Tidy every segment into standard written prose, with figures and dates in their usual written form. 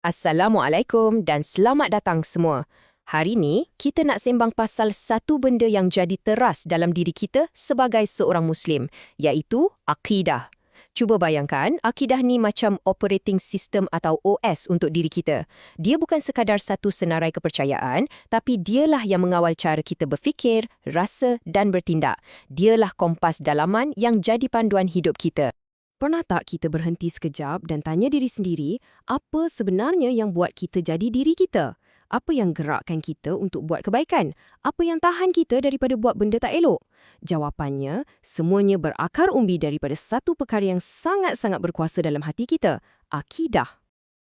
Assalamualaikum dan selamat datang semua. Hari ni, kita nak sembang pasal satu benda yang jadi teras dalam diri kita sebagai seorang Muslim, iaitu akidah. Cuba bayangkan, akidah ni macam operating system atau OS untuk diri kita. Dia bukan sekadar satu senarai kepercayaan, tapi dialah yang mengawal cara kita berfikir, rasa dan bertindak. Dialah kompas dalaman yang jadi panduan hidup kita. Pernah tak kita berhenti sekejap dan tanya diri sendiri, apa sebenarnya yang buat kita jadi diri kita? Apa yang gerakkan kita untuk buat kebaikan? Apa yang tahan kita daripada buat benda tak elok? Jawapannya, semuanya berakar umbi daripada satu perkara yang sangat-sangat berkuasa dalam hati kita, akidah.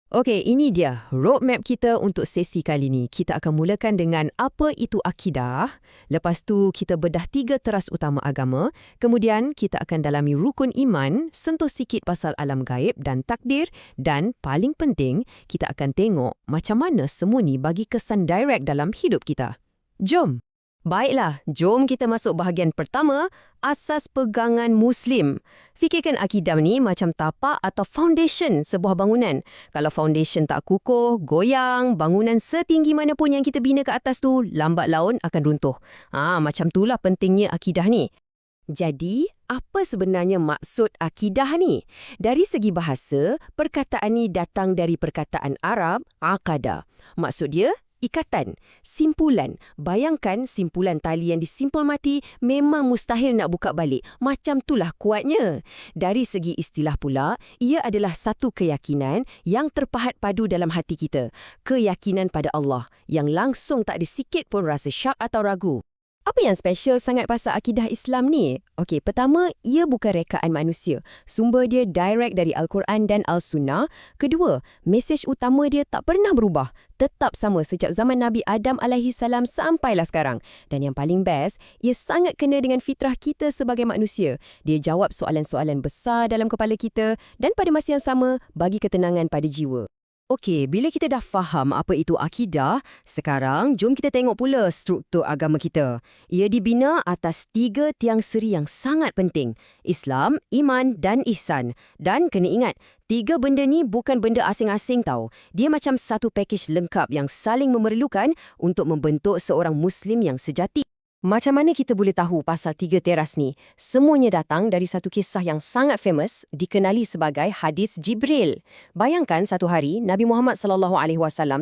Okey, ini dia roadmap kita untuk sesi kali ini. Kita akan mulakan dengan apa itu akidah. Lepas tu kita bedah 3 teras utama agama. Kemudian kita akan dalami rukun iman, sentuh sikit pasal alam gaib dan takdir. Dan paling penting, kita akan tengok macam mana semua ni bagi kesan direct dalam hidup kita. Jom! Baiklah, jom kita masuk bahagian pertama, asas pegangan Muslim. Fikirkan akidah ni macam tapak atau foundation sebuah bangunan. Kalau foundation tak kukuh, goyang, bangunan setinggi mana pun yang kita bina ke atas tu, lambat laun akan runtuh. Macam itulah pentingnya akidah ni. Jadi, apa sebenarnya maksud akidah ni? Dari segi bahasa, perkataan ni datang dari perkataan Arab, aqada. Maksud dia, ikatan, simpulan. Bayangkan simpulan tali yang disimpul mati memang mustahil nak buka balik. Macam itulah kuatnya. Dari segi istilah pula, ia adalah satu keyakinan yang terpahat padu dalam hati kita. Keyakinan pada Allah yang langsung tak ada sikit pun rasa syak atau ragu. Apa yang special sangat pasal akidah Islam ni? Okey, pertama, ia bukan rekaan manusia. Sumber dia direct dari Al-Quran dan Al-Sunnah. Kedua, mesej utama dia tak pernah berubah. Tetap sama sejak zaman Nabi Adam AS sampailah sekarang. Dan yang paling best, ia sangat kena dengan fitrah kita sebagai manusia. Dia jawab soalan-soalan besar dalam kepala kita dan pada masa yang sama, bagi ketenangan pada jiwa. Okey, bila kita dah faham apa itu akidah, sekarang jom kita tengok pula struktur agama kita. Ia dibina atas 3 tiang seri yang sangat penting. Islam, iman dan ihsan. Dan kena ingat, 3 benda ni bukan benda asing-asing tau. Dia macam satu pakej lengkap yang saling memerlukan untuk membentuk seorang Muslim yang sejati. Macam mana kita boleh tahu pasal 3 teras ni? Semuanya datang dari satu kisah yang sangat famous, dikenali sebagai hadis Jibril. Bayangkan satu hari, Nabi Muhammad SAW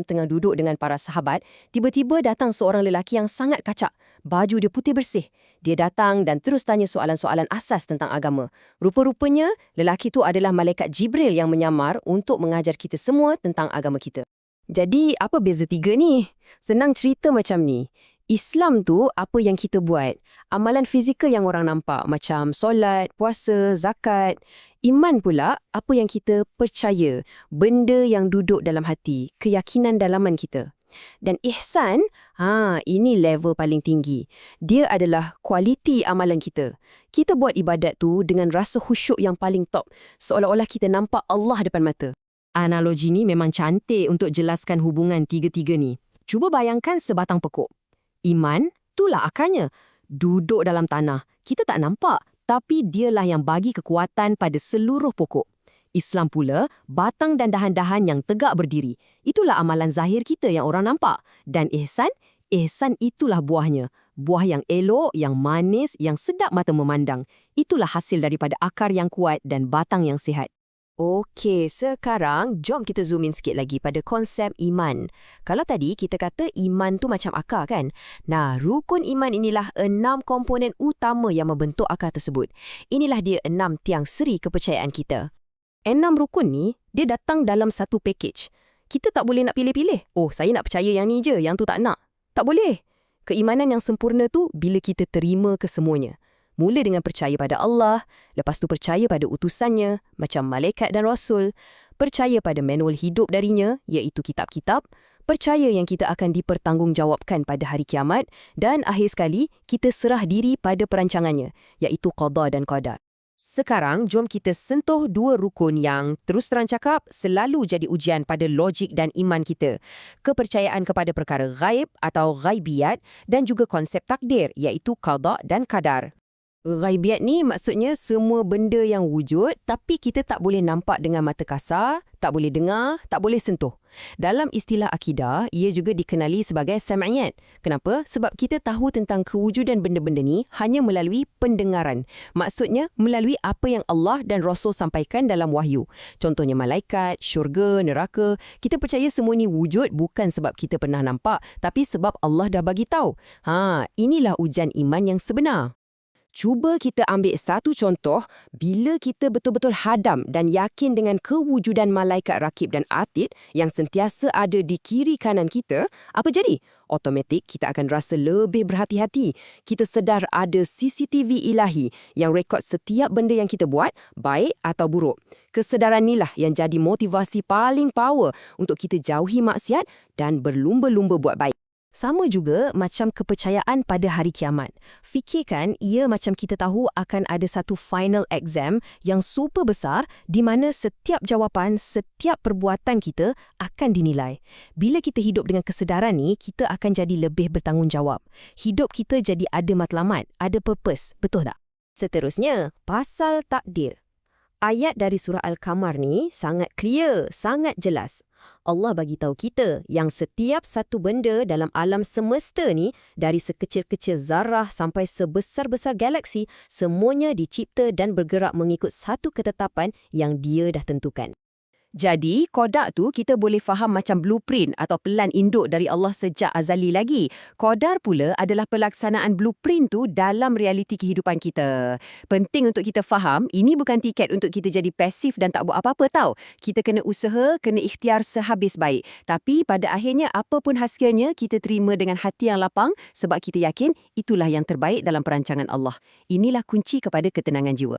tengah duduk dengan para sahabat, tiba-tiba datang seorang lelaki yang sangat kacak. Baju dia putih bersih. Dia datang dan terus tanya soalan-soalan asas tentang agama. Rupa-rupanya, lelaki tu adalah malaikat Jibril yang menyamar untuk mengajar kita semua tentang agama kita. Jadi, apa beza 3 ni? Senang cerita macam ni. Islam tu apa yang kita buat. Amalan fizikal yang orang nampak macam solat, puasa, zakat. Iman pula apa yang kita percaya, benda yang duduk dalam hati, keyakinan dalaman kita. Dan ihsan, ini level paling tinggi. Dia adalah kualiti amalan kita. Kita buat ibadat tu dengan rasa khusyuk yang paling top, seolah-olah kita nampak Allah depan mata. Analogi ni memang cantik untuk jelaskan hubungan 3-3 ni. Cuba bayangkan sebatang pokok. Iman, itulah akarnya. Duduk dalam tanah. Kita tak nampak, tapi dialah yang bagi kekuatan pada seluruh pokok. Islam pula, batang dan dahan-dahan yang tegak berdiri. Itulah amalan zahir kita yang orang nampak. Dan ihsan itulah buahnya. Buah yang elok, yang manis, yang sedap mata memandang. Itulah hasil daripada akar yang kuat dan batang yang sihat. Okey, sekarang jom kita zoom in sikit lagi pada konsep iman. Kalau tadi kita kata iman tu macam akar kan? Nah, rukun iman inilah 6 komponen utama yang membentuk akar tersebut. Inilah dia 6 tiang seri kepercayaan kita. 6 rukun ni, dia datang dalam satu package. Kita tak boleh nak pilih-pilih. Oh, saya nak percaya yang ni je, yang tu tak nak. Tak boleh. Keimanan yang sempurna tu bila kita terima kesemuanya. Mula dengan percaya pada Allah, lepas tu percaya pada utusannya, macam malaikat dan rasul, percaya pada manual hidup darinya, iaitu kitab-kitab, percaya yang kita akan dipertanggungjawabkan pada hari kiamat, dan akhir sekali, kita serah diri pada perancangannya, iaitu qada dan qadar. Sekarang, jom kita sentuh 2 rukun yang, terus terang cakap, selalu jadi ujian pada logik dan iman kita. Kepercayaan kepada perkara ghaib atau ghaibiyat, dan juga konsep takdir, iaitu qada dan qadar. Ghaibiyat ni maksudnya semua benda yang wujud tapi kita tak boleh nampak dengan mata kasar, tak boleh dengar, tak boleh sentuh. Dalam istilah akidah, ia juga dikenali sebagai sam'iyat. Kenapa? Sebab kita tahu tentang kewujudan benda-benda ni hanya melalui pendengaran. Maksudnya, melalui apa yang Allah dan Rasul sampaikan dalam wahyu. Contohnya malaikat, syurga, neraka. Kita percaya semua ni wujud bukan sebab kita pernah nampak, tapi sebab Allah dah bagi tahu. Inilah ujian iman yang sebenar. Cuba kita ambil satu contoh, bila kita betul-betul hadam dan yakin dengan kewujudan malaikat rakib dan atid yang sentiasa ada di kiri kanan kita, apa jadi? Automatik kita akan rasa lebih berhati-hati. Kita sedar ada CCTV ilahi yang rekod setiap benda yang kita buat, baik atau buruk. Kesedaran inilah yang jadi motivasi paling power untuk kita jauhi maksiat dan berlumba-lumba buat baik. Sama juga macam kepercayaan pada hari kiamat. Fikirkan ia macam kita tahu akan ada satu final exam yang super besar di mana setiap jawapan, setiap perbuatan kita akan dinilai. Bila kita hidup dengan kesedaran ni, kita akan jadi lebih bertanggungjawab. Hidup kita jadi ada matlamat, ada purpose. Betul tak? Seterusnya, pasal takdir. Ayat dari surah Al-Qamar ni sangat clear, sangat jelas. Allah bagi tahu kita yang setiap satu benda dalam alam semesta ni, dari sekecil-kecil zarah sampai sebesar-besar galaksi, semuanya dicipta dan bergerak mengikut satu ketetapan yang Dia dah tentukan. Jadi, qada tu kita boleh faham macam blueprint atau pelan induk dari Allah sejak azali lagi. Qadar pula adalah pelaksanaan blueprint tu dalam realiti kehidupan kita. Penting untuk kita faham, ini bukan tiket untuk kita jadi pasif dan tak buat apa-apa tau. Kita kena usaha, kena ikhtiar sehabis baik. Tapi pada akhirnya, apa pun hasilnya, kita terima dengan hati yang lapang sebab kita yakin itulah yang terbaik dalam perancangan Allah. Inilah kunci kepada ketenangan jiwa.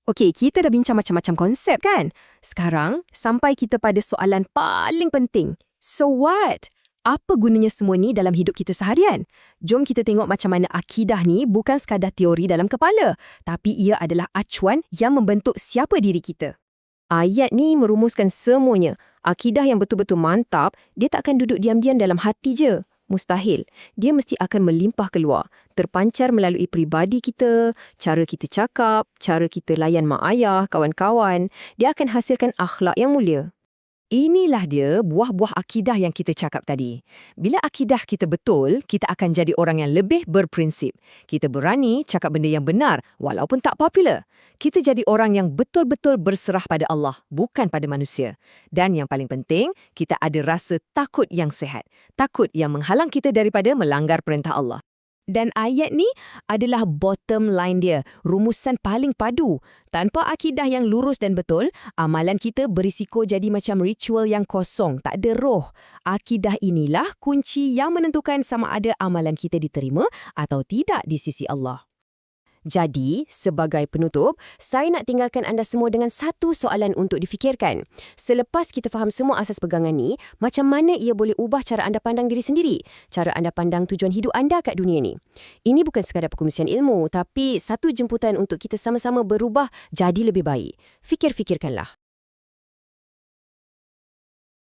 Okey, kita dah bincang macam-macam konsep kan? Sekarang, sampai kita pada soalan paling penting. So what? Apa gunanya semua ni dalam hidup kita seharian? Jom kita tengok macam mana akidah ni bukan sekadar teori dalam kepala, tapi ia adalah acuan yang membentuk siapa diri kita. Ayat ni merumuskan semuanya. Akidah yang betul-betul mantap, dia tak akan duduk diam-diam dalam hati je. Mustahil. Dia mesti akan melimpah keluar. Terpancar melalui peribadi kita, cara kita cakap, cara kita layan mak ayah, kawan-kawan. Dia akan hasilkan akhlak yang mulia. Inilah dia buah-buah akidah yang kita cakap tadi. Bila akidah kita betul, kita akan jadi orang yang lebih berprinsip. Kita berani cakap benda yang benar walaupun tak popular. Kita jadi orang yang betul-betul berserah pada Allah, bukan pada manusia. Dan yang paling penting, kita ada rasa takut yang sehat. Takut yang menghalang kita daripada melanggar perintah Allah. Dan ayat ni adalah bottom line dia, rumusan paling padu. Tanpa akidah yang lurus dan betul, amalan kita berisiko jadi macam ritual yang kosong, tak ada roh. Akidah inilah kunci yang menentukan sama ada amalan kita diterima atau tidak di sisi Allah. Jadi, sebagai penutup, saya nak tinggalkan anda semua dengan satu soalan untuk difikirkan. Selepas kita faham semua asas pegangan ni, macam mana ia boleh ubah cara anda pandang diri sendiri? Cara anda pandang tujuan hidup anda kat dunia ni? Ini bukan sekadar perkongsian ilmu, tapi satu jemputan untuk kita sama-sama berubah jadi lebih baik. Fikir-fikirkanlah.